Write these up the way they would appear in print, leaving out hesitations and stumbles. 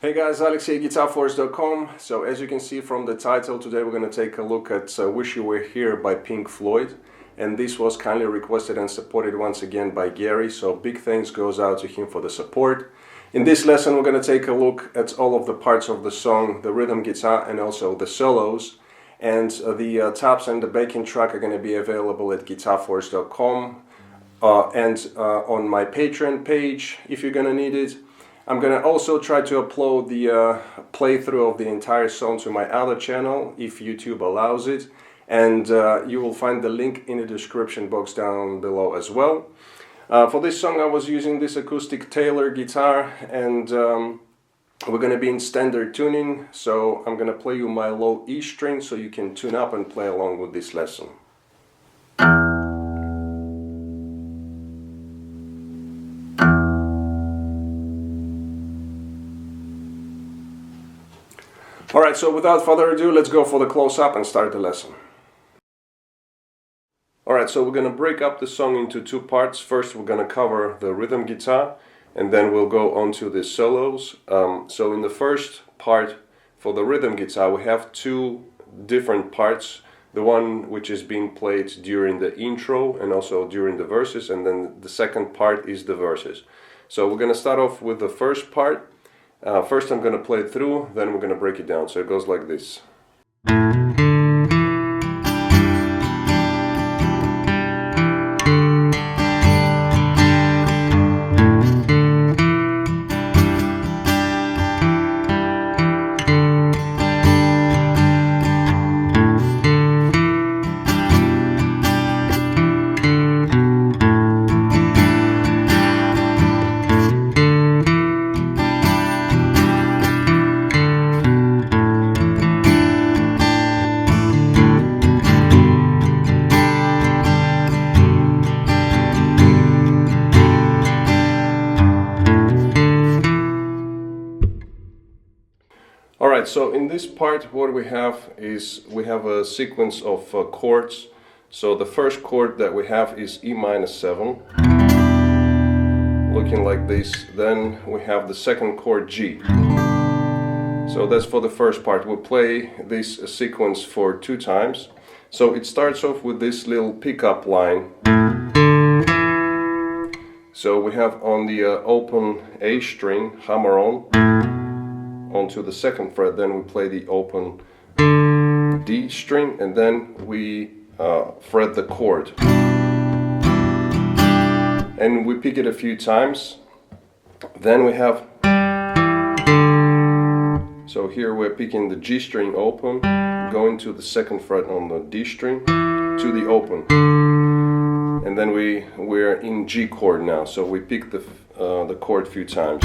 Hey guys, Alex here, GuitarForce.com. So as you can see from the title, today we're going to take a look at Wish You Were Here by Pink Floyd. And this was kindly requested and supported once again by Gary, so big thanks goes out to him for the support. In this lesson we're going to take a look at all of the parts of the song, the rhythm guitar and also the solos. And the tops and the backing track are going to be available at GuitarForce.com and on my Patreon page if you're going to need it. I'm going to also try to upload the playthrough of the entire song to my other channel if YouTube allows it, and you will find the link in the description box down below as well. For this song I was using this acoustic Taylor guitar, and we're going to be in standard tuning, so I'm going to play you my low E string so you can tune up and play along with this lesson. Alright, so without further ado, let's go for the close-up and start the lesson. Alright, so we're going to break up the song into two parts. First we're going to cover the rhythm guitar, and then we'll go on to the solos. So in the first part, for the rhythm guitar, we have two different parts. The one which is being played during the intro and also during the verses, and then the second part is the verses. So we're going to start off with the first part. First I'm going to play it through, then we're going to break it down. So it goes like this. Alright, so in this part what we have is we have a sequence of chords. So the first chord that we have is E minus 7, looking like this. Then we have the second chord G. So that's for the first part. We'll play this sequence for 2 times. So it starts off with this little pickup line. So we have on the open A string, hammer on onto the second fret, then we play the open D string, and then we fret the chord. And we pick it a few times. Then we have, so here we're picking the G string open, going to the second fret on the D string, to the open. And then we're in G chord now, so we pick the chord a few times.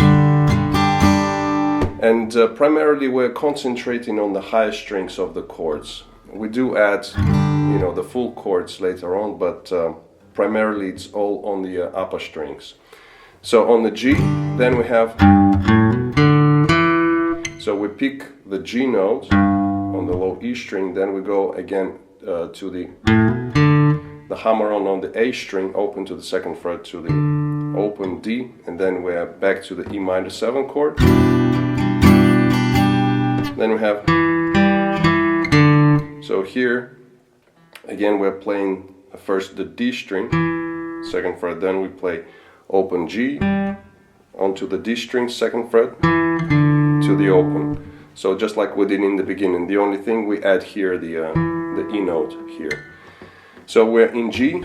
And primarily we're concentrating on the higher strings of the chords. We do add, the full chords later on, but primarily it's all on the upper strings. So on the G, then we have, so we pick the G note on the low E string, then we go again to the hammer on the A string, open to the second fret to the open D, and then we're back to the E minor 7 chord. Then we have, so here again we're playing first the D string, second fret, then we play open G onto the D string, second fret to the open. So just like we did in the beginning, the only thing we add here the E note here. So we're in G,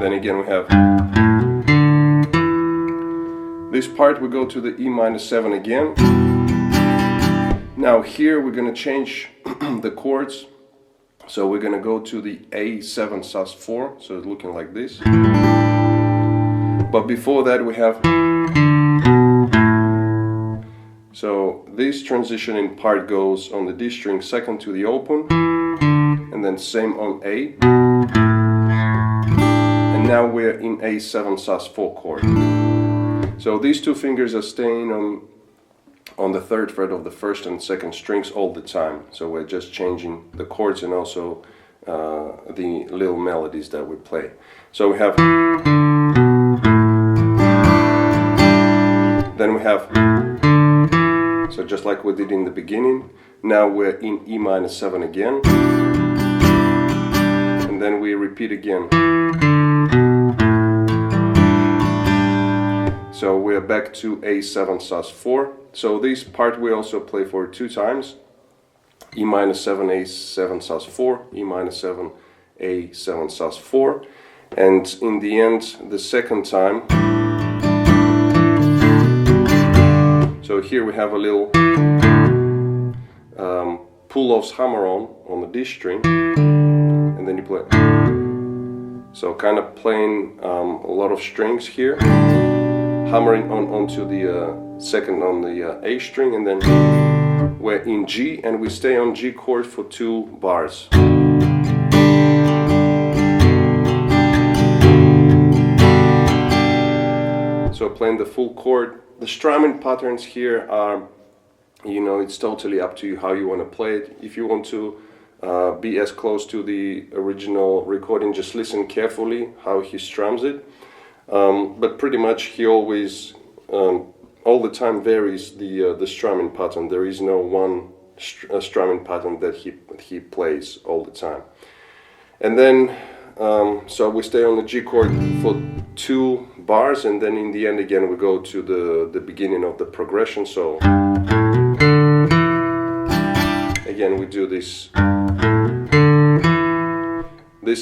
then again we have this part, we go to the E minus 7 again. Now here we're going to change the chords, so we're going to go to the A7 sus4, so it's looking like this. But before that we have, so this transitioning part goes on the D string, second to the open, and then same on A. And now we're in A7 sus4 chord. So these two fingers are staying on the third fret of the first and second strings all the time. So we're just changing the chords and also the little melodies that we play. So we have Then we have, so just like we did in the beginning, now we're in E minor 7 again, and then we repeat again. So we're back to A7 sus4. So this part we also play for 2 times. E minor 7, A7 sus4, E minor 7, A7 sus4, and in the end, the second time. So here we have a little pull-offs hammer-on the D string, and then you play. So kind of playing a lot of strings here, hammering onto the second on the A string, and then we're in G, and we stay on G chord for 2 bars. So playing the full chord. The strumming patterns here are, you know, it's totally up to you how you want to play it. If you want to be as close to the original recording, just listen carefully how he strums it. But pretty much he always, all the time varies the strumming pattern. There is no one strumming pattern that he plays all the time. And then, so we stay on the G chord for 2 bars, and then in the end again we go to the beginning of the progression. So again we do this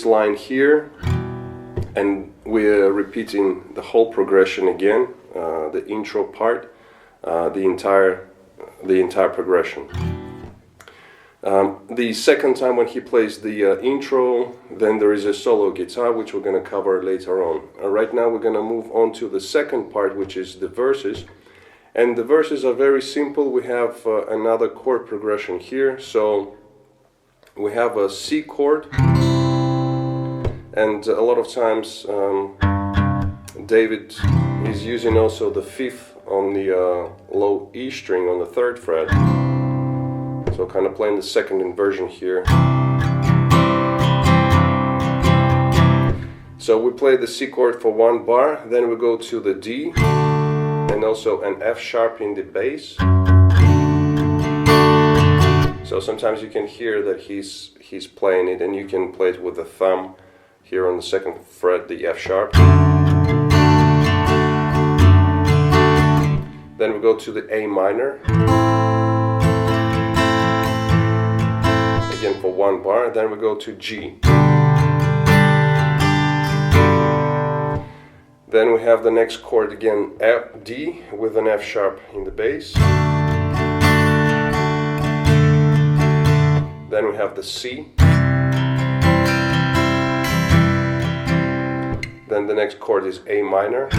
line here, and we're repeating the whole progression again, the intro part, the entire progression. The second time when he plays the intro, then there is a solo guitar, which we're going to cover later on. Right now we're going to move on to the second part, which is the verses. And the verses are very simple. We have another chord progression here. So we have a C chord, and a lot of times David is using also the 5th on the low E string on the 3rd fret. So kind of playing the second inversion here. So we play the C chord for 1 bar, then we go to the D, and also an F sharp in the bass. So sometimes you can hear that he's playing it, and you can play it with the thumb here on the 2nd fret, the F sharp. Then we go to the A minor. Again for 1 bar, then we go to G. Then we have the next chord again, F, D, with an F sharp in the bass. Then we have the C. Then the next chord is A minor.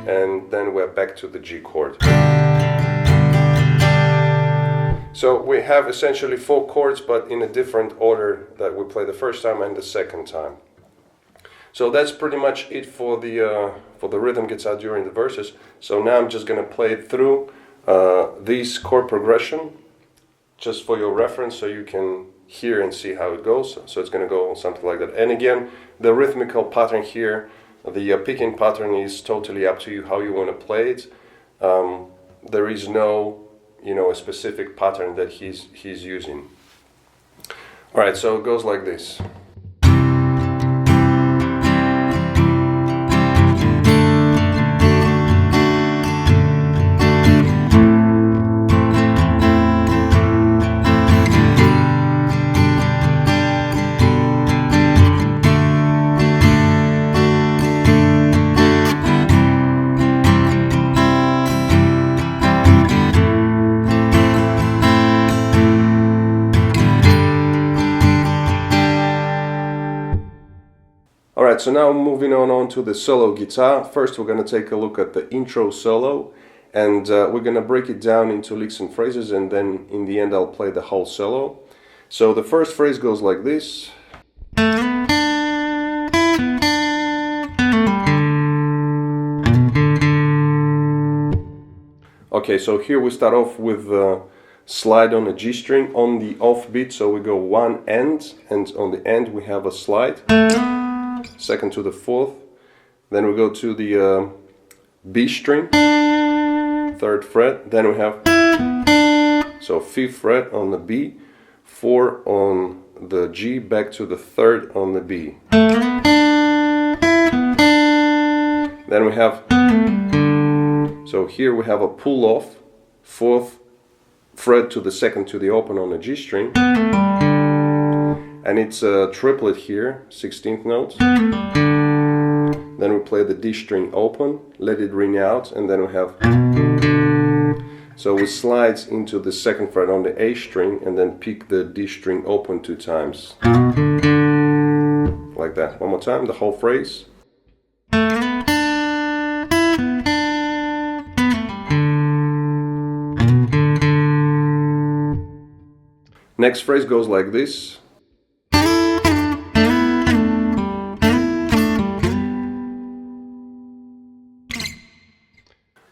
And then we're back to the G chord. So we have essentially 4 chords, but in a different order that we play the first time and the second time. So that's pretty much it for the rhythm guitar during the verses. So now I'm just going to play it through this chord progression, just for your reference, so you can hear and see how it goes. So it's going to go something like that. And again, the rhythmical pattern here, the picking pattern is totally up to you how you want to play it. There is no, you know, a specific pattern that he's using. Alright, so it goes like this. Alright, so now moving on to the solo guitar. First we're going to take a look at the intro solo, and we're going to break it down into licks and phrases, and then in the end I'll play the whole solo. So the first phrase goes like this. Okay, so here we start off with the slide on a G string on the off beat, so we go 1 end, and on the end we have a slide. 2nd to the 4th, Then we go to the B string, 3rd fret, then we have, so 5th fret on the B, 4 on the G, back to the 3rd on the B. Then we have, so here we have a pull off, 4th fret to the 2nd to the open on the G string, and it's a triplet here, 16th notes. Then we play the D string open, let it ring out, and then we have, so we slide into the 2nd fret on the A string and then pick the D string open 2 times. Like that. One more time, the whole phrase. Next phrase goes like this.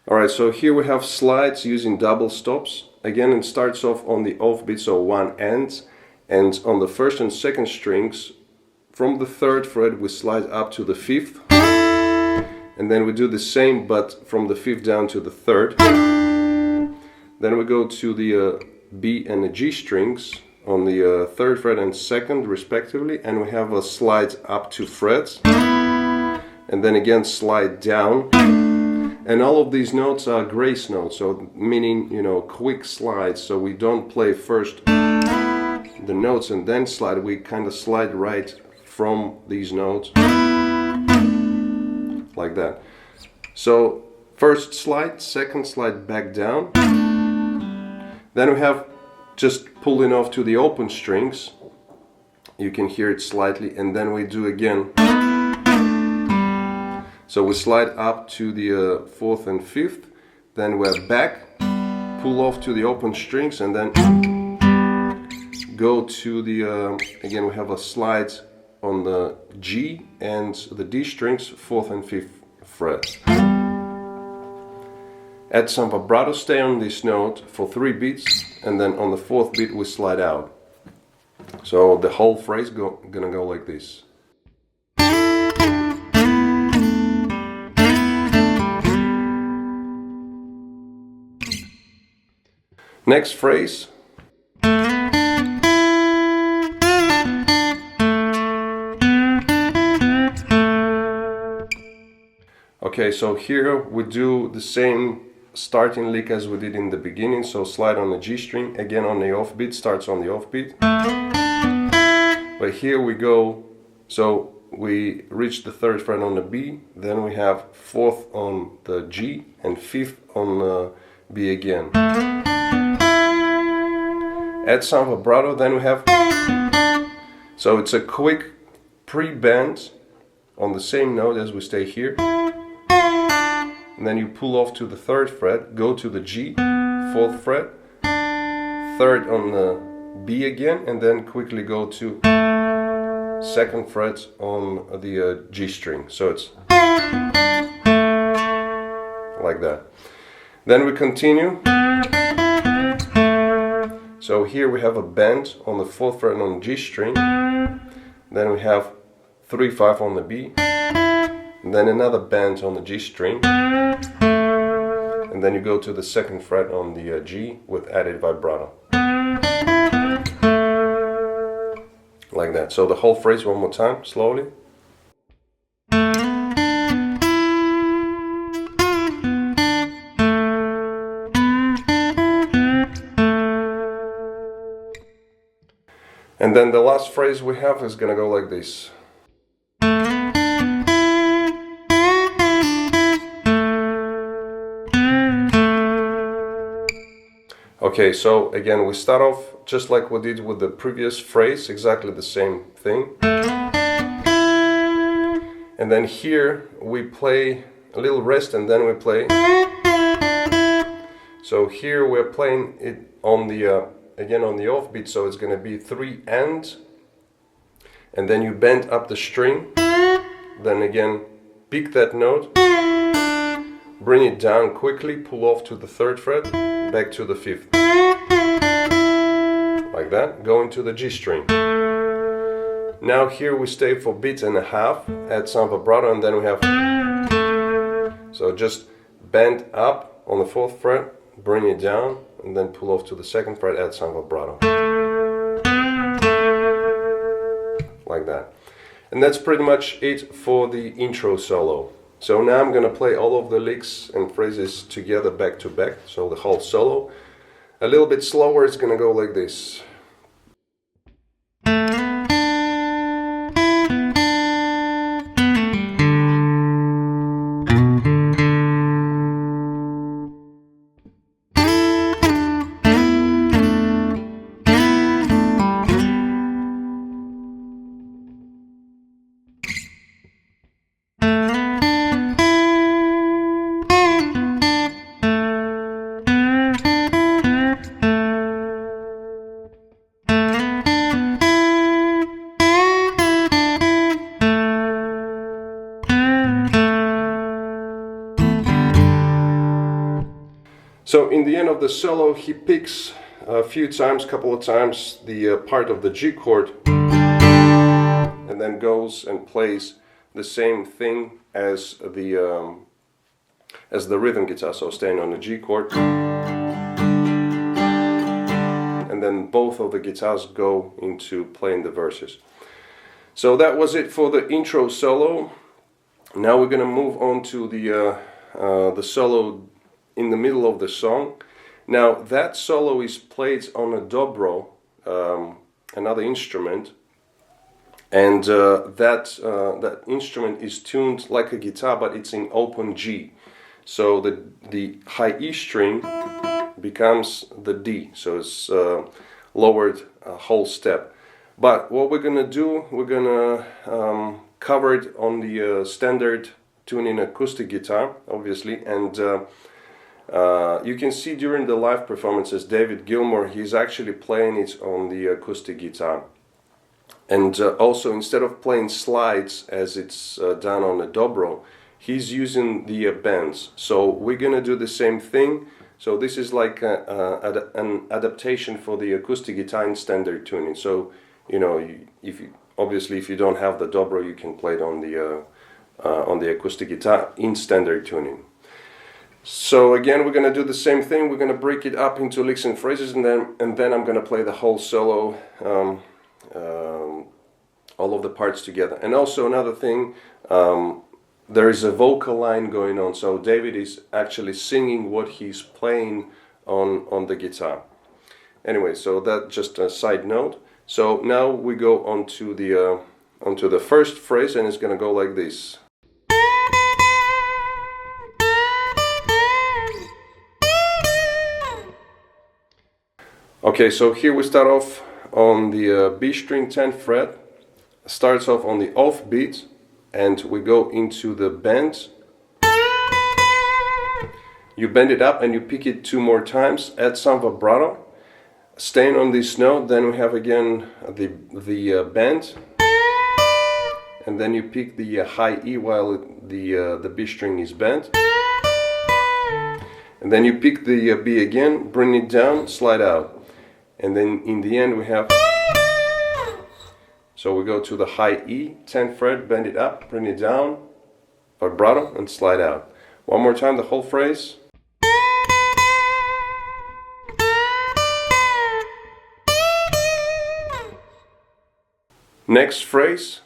Alright, so here we have slides using double stops. Again, it starts off on the off beat, so one end, and on the 1st and 2nd strings, from the 3rd fret we slide up to the 5th, and then we do the same but from the 5th down to the 3rd. Then we go to the B and the G strings on the 3rd fret and 2nd respectively, and we have a slide up 2 frets, and then again slide down. And all of these notes are grace notes, so meaning, you know, quick slides. So we don't play first the notes and then slide. We kind of slide right from these notes, like that. So first slide, 2nd slide back down. Then we have just pulling off to the open strings. You can hear it slightly, and then we do again. So we slide up to the 4th and 5th, then we're back, pull off to the open strings, and then go to the, again we have a slide on the G and the D strings, 4th and 5th fret. Add some vibrato, stay on this note for 3 beats, and then on the 4th beat we slide out. So the whole phrase gonna go like this. Next phrase. Okay, so here we do the same starting lick as we did in the beginning. So slide on the G string, again on the off beat, starts on the off beat. But here we go, so we reach the 3rd fret on the B, then we have 4th on the G and 5th on the B again. Add some vibrato, then we have, so it's a quick pre-bend on the same note as we stay here, and then you pull off to the 3rd fret, go to the G, 4th fret, 3rd on the B again, and then quickly go to 2nd fret on the G string. So it's like that. Then we continue. So here we have a bend on the 4th fret on the G string, then we have 3-5 on the B, and then another bend on the G string, and then you go to the 2nd fret on the G with added vibrato. Like that. So the whole phrase one more time, slowly. And then the last phrase we have is gonna go like this. Okay, so again we start off just like we did with the previous phrase, exactly the same thing. And then here we play a little rest and then we play. So here we're playing it on the again on the offbeat, so it's going to be 3 and then you bend up the string, then again pick that note, bring it down quickly, pull off to the 3rd fret, back to the 5th, like that, go into the G string. Now here we stay for beat and a half, add some vibrato, and then we have So just bend up on the 4th fret, bring it down, and then pull off to the 2nd fret, add some vibrato. Like that. And that's pretty much it for the intro solo. So now I'm going to play all of the licks and phrases together back to back, so the whole solo. A little bit slower, it's going to go like this. So in the end of the solo, he picks a couple of times, the part of the G chord, and then goes and plays the same thing as the rhythm guitar. So staying on the G chord, and then both of the guitars go into playing the verses. So that was it for the intro solo. Now we're gonna move on to the solo in the middle of the song. Now that solo is played on a dobro, another instrument, and that instrument is tuned like a guitar, but it's in open G. So the high E string becomes the D, so it's lowered a whole step. But what we're gonna do, we're gonna cover it on the standard tuning acoustic guitar, obviously, and you can see during the live performances, David Gilmour, he's actually playing it on the acoustic guitar. And also, instead of playing slides as it's done on the dobro, he's using the bends. So we're gonna do the same thing. So this is like an adaptation for the acoustic guitar in standard tuning. So, you know, obviously if you don't have the dobro, you can play it on the acoustic guitar in standard tuning. So again, we're going to do the same thing. We're going to break it up into licks and phrases, and then I'm going to play the whole solo, all of the parts together. And also another thing, there is a vocal line going on. So David is actually singing what he's playing on the guitar. Anyway, so that's just a side note. So now we go onto the first phrase, and it's going to go like this. Okay, so here we start off on the B string 10th fret, starts off on the off beat, and we go into the bend. You bend it up and you pick it 2 more times, add some vibrato, staying on this note. Then we have again the bend, and then you pick the high E while the B string is bent, and then you pick the B again, bring it down, slide out. And then in the end we have, so we go to the high E, 10th fret, bend it up, bring it down, vibrato, and slide out. One more time, the whole phrase. Next phrase.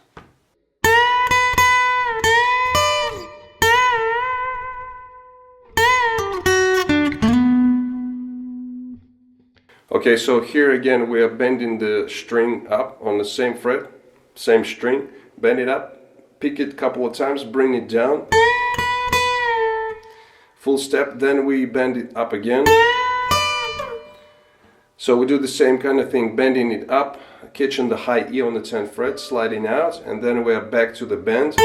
Okay, so here again we are bending the string up on the same fret, same string, bend it up, pick it a couple of times, bring it down, full step, then we bend it up again. So we do the same kind of thing, bending it up, catching the high E on the 10th fret, sliding out, and then we are back to the bend.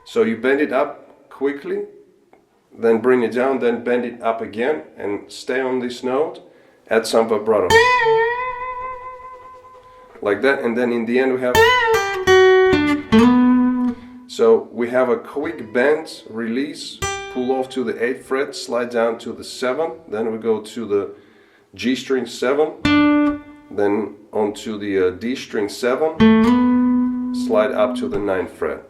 So you bend it up quickly, then bring it down, then bend it up again, and stay on this note. Add some vibrato, like that, and then in the end we have, so we have a quick bend, release, pull off to the 8th fret, slide down to the 7th, then we go to the G string 7, then onto the D string 7, slide up to the 9th fret.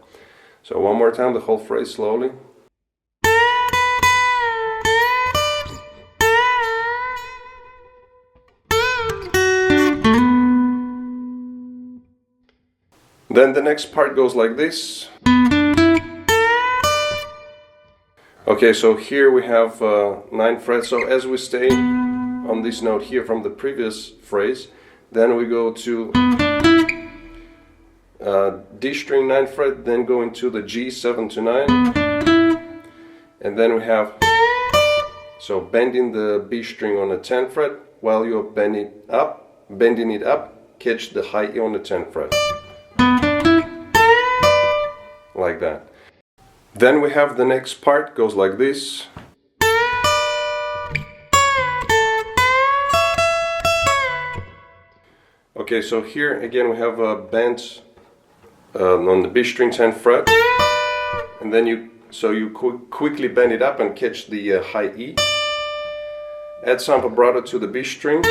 So one more time, the whole phrase slowly. Then the next part goes like this. Okay, so here we have 9 frets. So as we stay on this note here from the previous phrase, then we go to D string 9 fret, then go into the G 7 to 9, and then we have, so bending the B string on the 10th fret while you're bending it up, catch the high E on the 10th fret, like that. Then we have the next part goes like this. Okay, so here again we have a bend on the B string 10th fret, and then you quickly bend it up and catch the high E. Add some vibrato to the B string,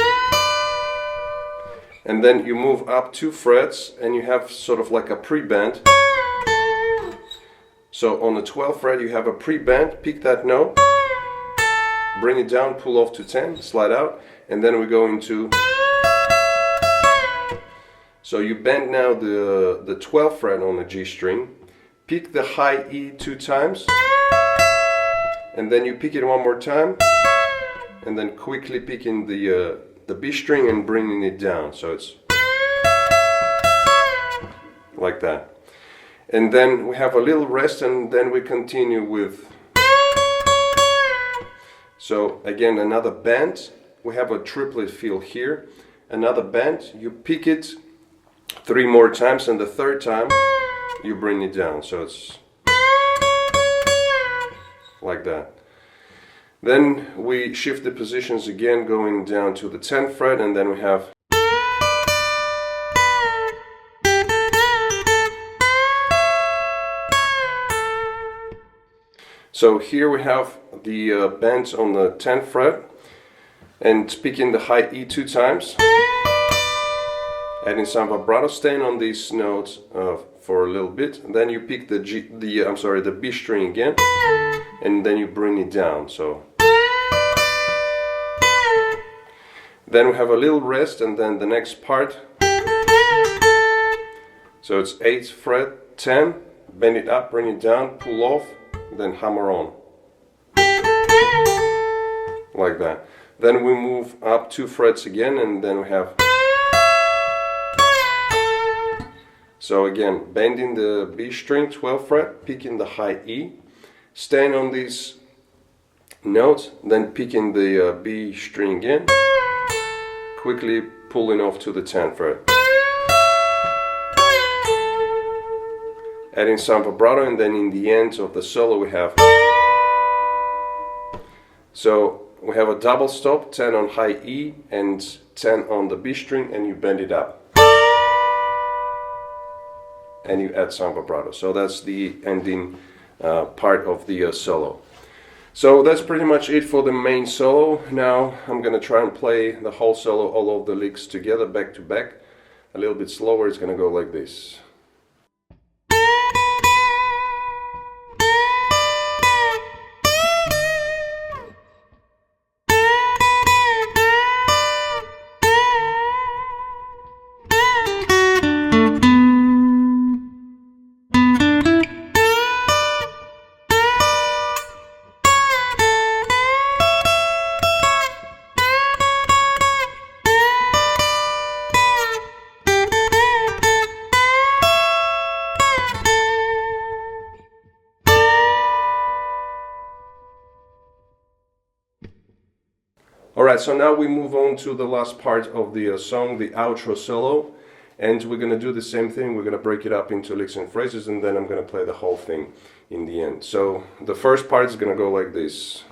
and then you move up 2 frets and you have sort of like a pre-bend. So on the 12th fret you have a pre-bend, pick that note, bring it down, pull off to 10, slide out, and then we go into, so you bend now the 12th fret on the G string, pick the high E 2 times, and then you pick it one more time, and then quickly picking the B string and bringing it down, so it's like that. And then we have a little rest, and then we continue with, so again another bend, we have a triplet feel here, another bend, you pick it 3 more times, and the 3rd time you bring it down, so it's like that. Then we shift the positions again, going down to the 10th fret, and then we have, so here we have the bends on the 10th fret, and picking the high E 2 times, adding some vibrato, staying on these notes for a little bit, and then you pick the B string again, and then you bring it down. So then we have a little rest, and then the next part. So it's 8th fret, 10, bend it up, bring it down, pull off, then hammer on, like that. Then we move up 2 frets again, and then we have, so again bending the B string 12th fret, picking the high E, staying on these notes, then picking the B string again, quickly pulling off to the 10th fret, adding some vibrato, and then in the end of the solo we have, so we have a double stop, 10 on high E and 10 on the B string, and you bend it up and you add some vibrato. So that's the ending part of the solo. So that's pretty much it for the main solo. Now I'm gonna try and play the whole solo, all of the licks together, back to back, a little bit slower. It's gonna go like this. Alright, so now we move on to the last part of the song, the outro solo, and we're going to do the same thing. We're going to break it up into licks and phrases, and then I'm going to play the whole thing in the end. So the first part is going to go like this.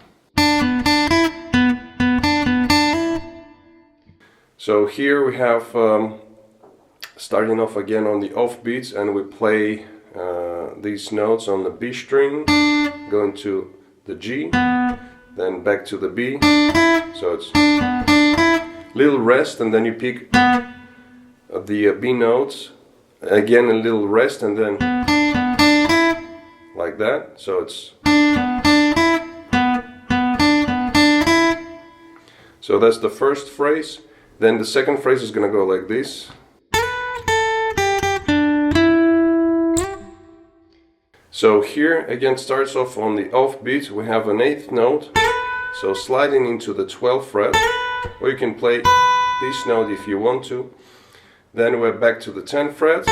So here we have starting off again on the off beats, and we play these notes on the B string, going to the G, then back to the B. So it's little rest, and then you pick the B notes, again a little rest, and then like that. So it's, so that's the first phrase. Then the second phrase is gonna go like this. So here again starts off on the off beat, we have an 8th note, so sliding into the 12th fret, or you can play this note if you want to. Then we're back to the 10th fret,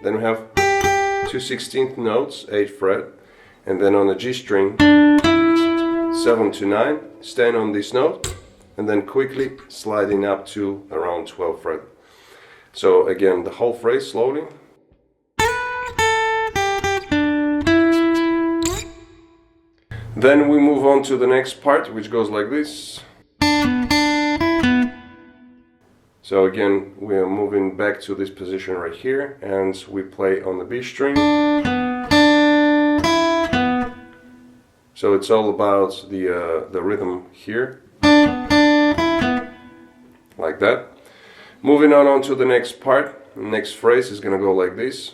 then we have 2 16th notes, 8th fret, and then on the G string 7 to 9, stand on this note, and then quickly sliding up to around 12th fret. So again, the whole phrase slowly. Then we move on to the next part, which goes like this. So again, we are moving back to this position right here, and we play on the B string. So it's all about the rhythm here, like that. Moving on to the next part, the next phrase is gonna go like this.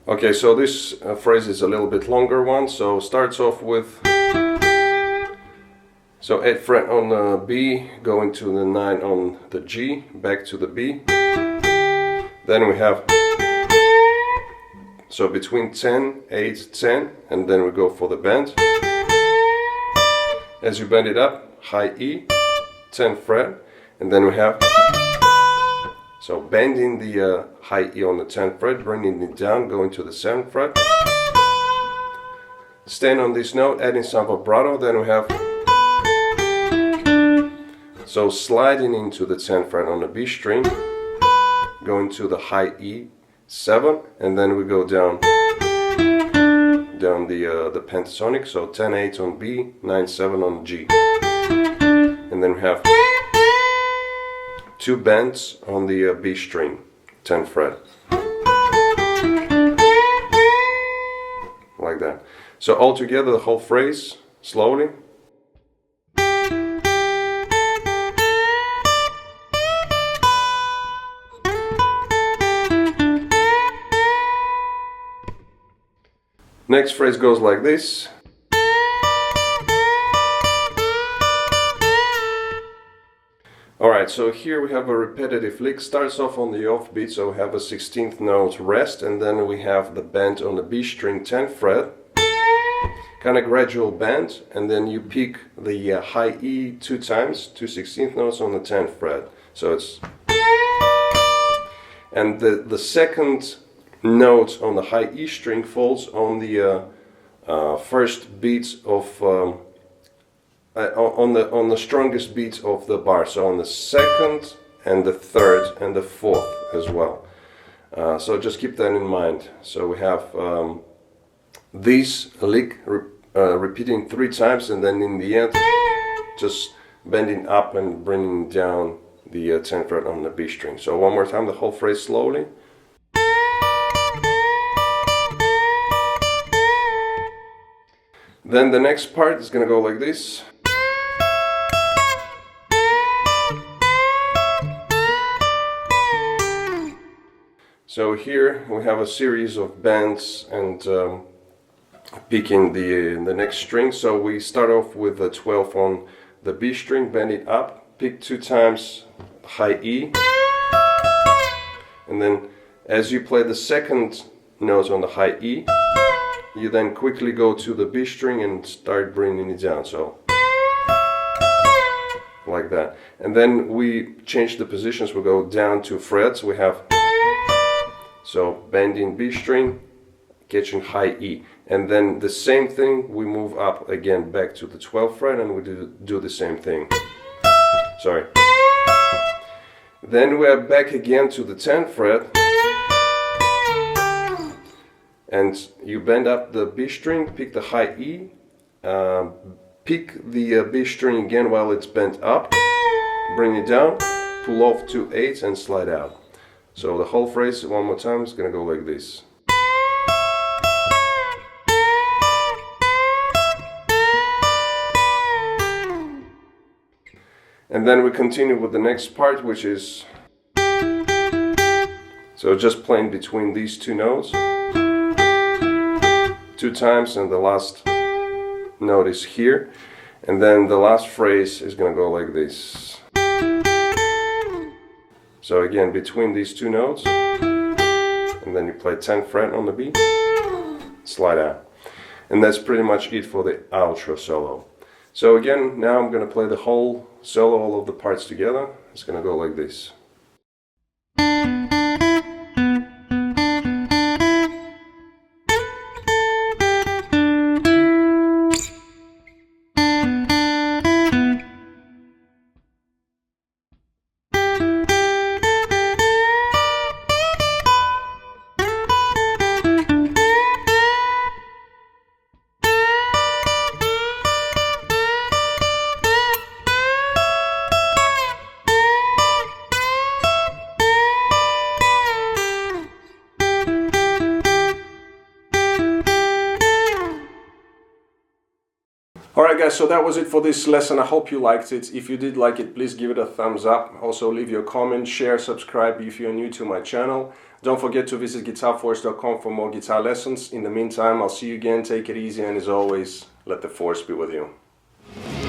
Okay, so this phrase is a little bit longer one, so starts off with, so 8th fret on the B, going to the 9 on the G, back to the B. Then we have, so between 10, 8, 10, and then we go for the bend. As you bend it up, high E, 10th fret, and then we have, so bending the high E on the 10th fret, bringing it down, going to the 7th fret. Stand on this note, adding some vibrato, then we have, so sliding into the 10th fret on the B string, going to the high E, 7, and then we go down the pentatonic, so 10, 8 on B, 9, 7 on G. And then we have 2 bends on the B string, 10th fret. Like that. So all together the whole phrase, slowly. Next phrase goes like this. Alright, so here we have a repetitive lick, starts off on the off beat, so we have a 16th note rest, and then we have the bend on the B string 10th fret, kind of gradual bend, and then you pick the high E 2 times, 2 16th notes on the 10th fret, so it's, and the second note on the high E string falls on the first beats of on the strongest beats of the bar, so on the 2nd and the 3rd and the 4th as well. So just keep that in mind. So we have this lick repeating 3 times, and then in the end just bending up and bringing down the 10th fret on the B string. So one more time, the whole phrase slowly. Then the next part is going to go like this. So here we have a series of bends and picking the next string. So we start off with the 12 on the B string, bend it up, pick 2 times high E, and then as you play the second note on the high E, you then quickly go to the B string and start bringing it down, so like that. And then we change the positions, we go down 2 frets, we have, so bending B string, catching high E, and then the same thing, we move up again back to the 12th fret and we do the same thing. Sorry. Then we are back again to the 10th fret, and you bend up the B string, pick the high E, pick the B string again while it's bent up, bring it down, pull off 2 8s and slide out. So the whole phrase one more time is going to go like this. And then we continue with the next part, which is, so just playing between these 2 notes 2 times, and the last note is here, and then the last phrase is going to go like this. So again, between these two notes, and then you play 10th fret on the B, slide out. And that's pretty much it for the outro solo. So again, now I'm going to play the whole solo, all of the parts together. It's going to go like this. Alright guys, so that was it for this lesson. I hope you liked it. If you did like it, please give it a thumbs up. Also leave your comment, share, subscribe if you're new to my channel. Don't forget to visit GuitarForce.com for more guitar lessons. In the meantime, I'll see you again. Take it easy, and as always, let the force be with you.